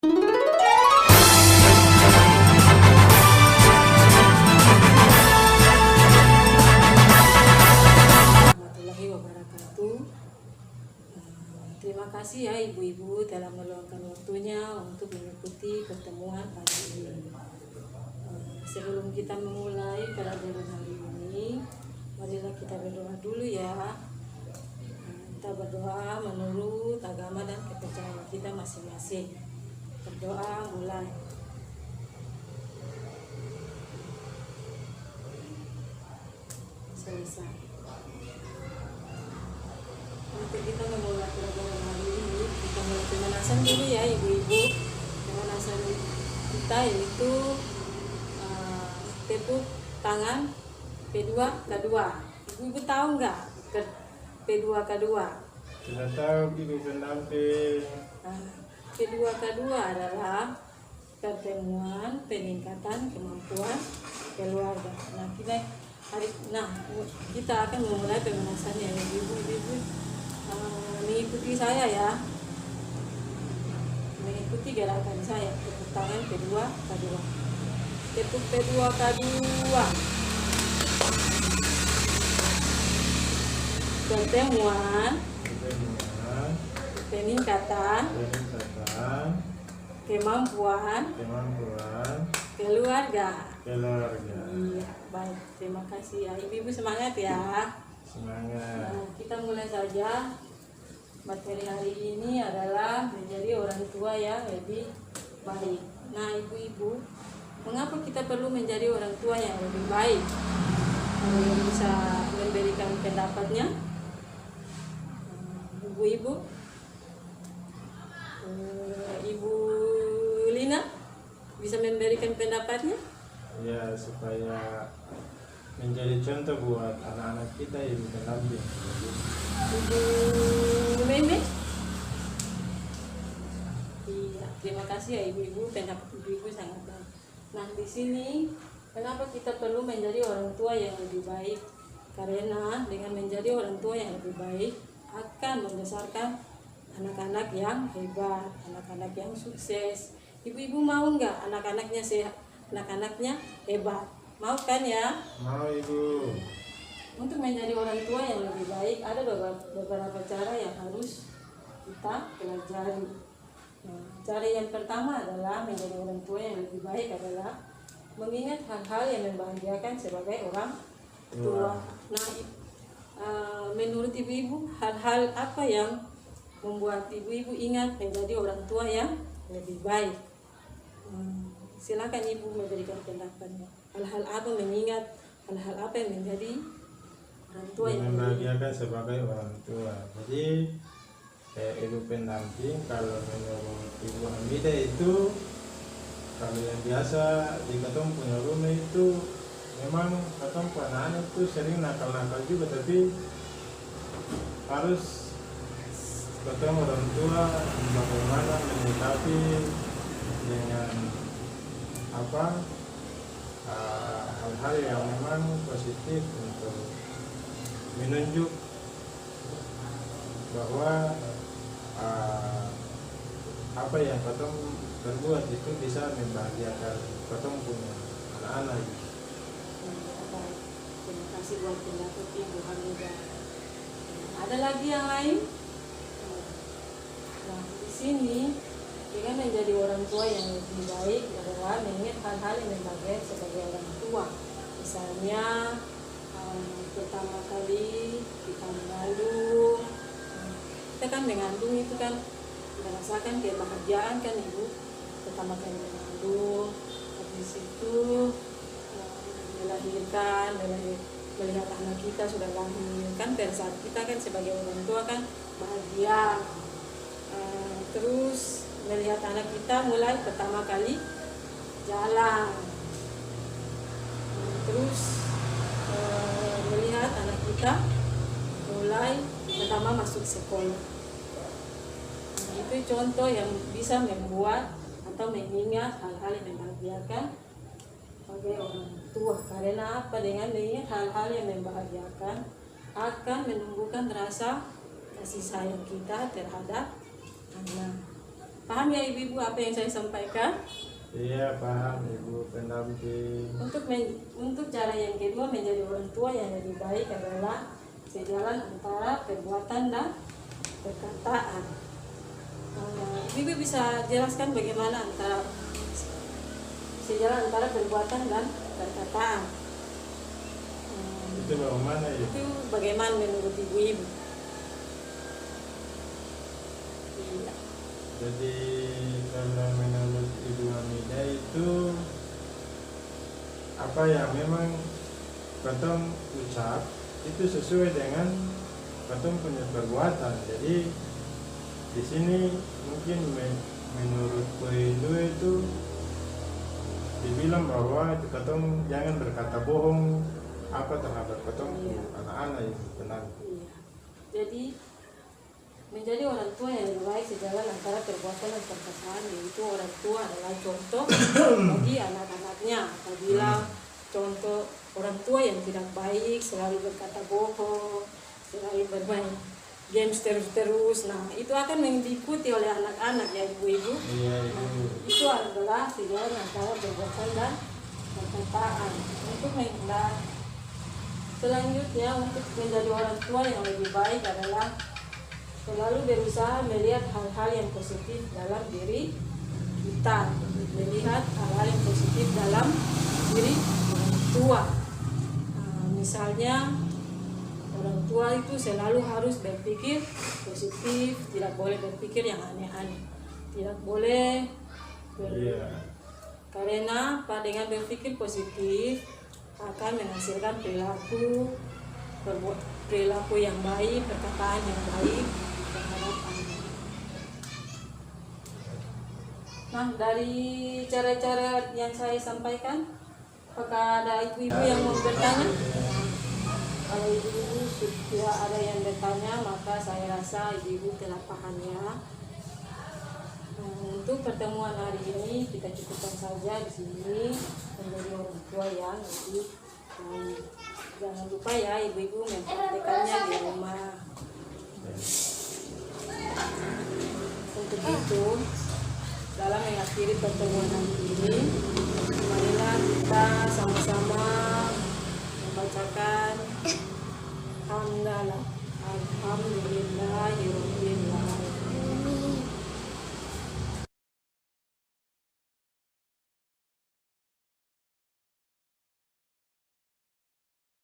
Warahmatullahi wabarakatuh. Terima kasih ya ibu-ibu telah meluangkan waktunya untuk mengikuti pertemuan pagi ini. Sebelum kita memulai pelajaran hari ini, marilah kita berdoa dulu ya. Kita berdoa menurut agama dan kepercayaan kita masing-masing. Berdoa mulai. Selesai. Untuk kita memulai pelajaran hari ini, kita mulai pemanasan dulu ya ibu-ibu. Pemanasan kita yaitu tepuk tangan P2K2. Ibu-ibu tahu nggak P2K2? Tidak tahu ibu pendamping. P2K2 adalah pertemuan peningkatan kemampuan keluarga. Kita akan memulai pemanasan ya ibu-ibu. Mengikuti saya ya, mengikuti gerakan saya. Tepuk tangan P2K2, tepuk P2K2. Pertemuan peningkatan kemampuan keluarga. Iya, baik, terima kasih ya ibu-ibu, semangat ya. Semangat. Kita mulai saja. Materi hari ini adalah menjadi orang tua yang lebih baik. Nah ibu-ibu, mengapa kita perlu menjadi orang tua yang lebih baik? Ada yang bisa memberikan pendapatnya? Ibu-ibu, Ibu Lina bisa memberikan pendapatnya? Ya, supaya menjadi contoh buat anak-anak kita yang pendamping. Ibu Meme? Iya, terima kasih ya ibu-ibu, pendapat ibu-ibu sangat baik. Nah di sini kenapa kita perlu menjadi orang tua yang lebih baik? Karena dengan menjadi orang tua yang lebih baik akan membesarkan anak-anak yang hebat, anak-anak yang sukses. Ibu-ibu mau nggak anak-anaknya sehat, anak-anaknya hebat? Mau kan ya? Mau ibu. Untuk menjadi orang tua yang lebih baik ada beberapa cara yang harus kita pelajari. Cara yang pertama adalah menjadi orang tua yang lebih baik adalah mengingat hal-hal yang membahagiakan sebagai orang tua. Nah, menurut ibu-ibu hal-hal apa yang membuat ibu-ibu ingat menjadi orang tua yang lebih baik? Silakan ibu memberikan pendapatnya. Hal-hal apa mengingat hal-hal apa yang menjadi orang tua yang membahagiakan sebagai orang tua. Jadi ibu pendamping, kalau menurut ibu Hamida itu, kalau yang biasa di ketemu punya rumah itu memang ketemu anak itu sering nakal-nakal juga, tapi harus ketemu orang tua bagaimana menyikapi dengan hal-hal yang memang positif untuk menunjuk bahwa apa yang ketemu berbuat itu bisa membahagiakan ketemu punya anak-anak. Terima kasih buat pendapat Ibu Hamida. Ada lagi yang lain? Nah, di sini dengan menjadi orang tua yang lebih baik adalah mengingat hal-hal yang membahagiakan sebagai orang tua. Misalnya pertama kali kita mengandung, kita kan mengandung itu kan merasakan kebahagiaan kan ibu. Pertama kali mengandung, habis itu melahirkan, melihat anak kita sudah lahir kan, perasaan kita kan sebagai orang tua kan bahagia. Terus melihat anak kita mulai pertama kali jalan, terus melihat anak kita mulai pertama masuk sekolah. Itu contoh yang bisa membuat atau mengingat hal-hal yang membahagiakan sebagai orang tua. Karena apa? Dengan mengingat hal-hal yang membahagiakan akan menumbuhkan rasa kasih sayang kita terhadap anak. Paham ya ibu-ibu apa yang saya sampaikan? Iya, paham Ibu pendamping. Untuk cara yang kedua menjadi orang tua yang lebih baik adalah sejalan antara perbuatan dan perkataan. Ibu bisa jelaskan bagaimana sejalan antara perbuatan dan perkataan? Itu bagaimana ya? Itu bagaimana menurut ibu-ibu? Iya. Jadi kalau menurut Ibu Hamidah itu apa yang memang katong ucap itu sesuai dengan katong punya perbuatan. Jadi di sini mungkin menurut Koindo itu dibilang bahwa itu katong jangan berkata bohong apa terhadap katong anak-anak yang benar. Iya. Jadi menjadi orang tua yang lebih baik sejalan antara perbuatan dan perkataan, yaitu orang tua adalah contoh bagi anak-anaknya. Apabila contoh orang tua yang tidak baik, selalu berkata bohong, selalu bermain games terus-terus, nah itu akan diikuti oleh anak-anak ya ibu-ibu. Iya, Itu adalah sejalan antara perbuatan dan perkataan. Selanjutnya untuk menjadi orang tua yang lebih baik adalah selalu berusaha melihat hal-hal yang positif dalam diri kita, melihat hal-hal yang positif dalam diri orang tua. Misalnya orang tua itu selalu harus berpikir positif, tidak boleh berpikir yang aneh-aneh, tidak boleh karena dengan berpikir positif akan menghasilkan perilaku yang baik, perkataan yang baik terhadap anak. Nah, dari cara-cara yang saya sampaikan, apakah ada ibu-ibu yang mau bertanya? Kalau ibu-ibu sudah ada yang bertanya, maka saya rasa ibu-ibu telah paham ya. Untuk pertemuan hari ini kita cukupkan saja di sini menjadi orang tua yang lebih baik. Jangan lupa ya ibu-ibu mempraktekannya di rumah. Untuk itu, dalam mengakhiri pertemuan hari ini, marilah kita sama-sama membacakan Alhamdulillahirobbilalamin.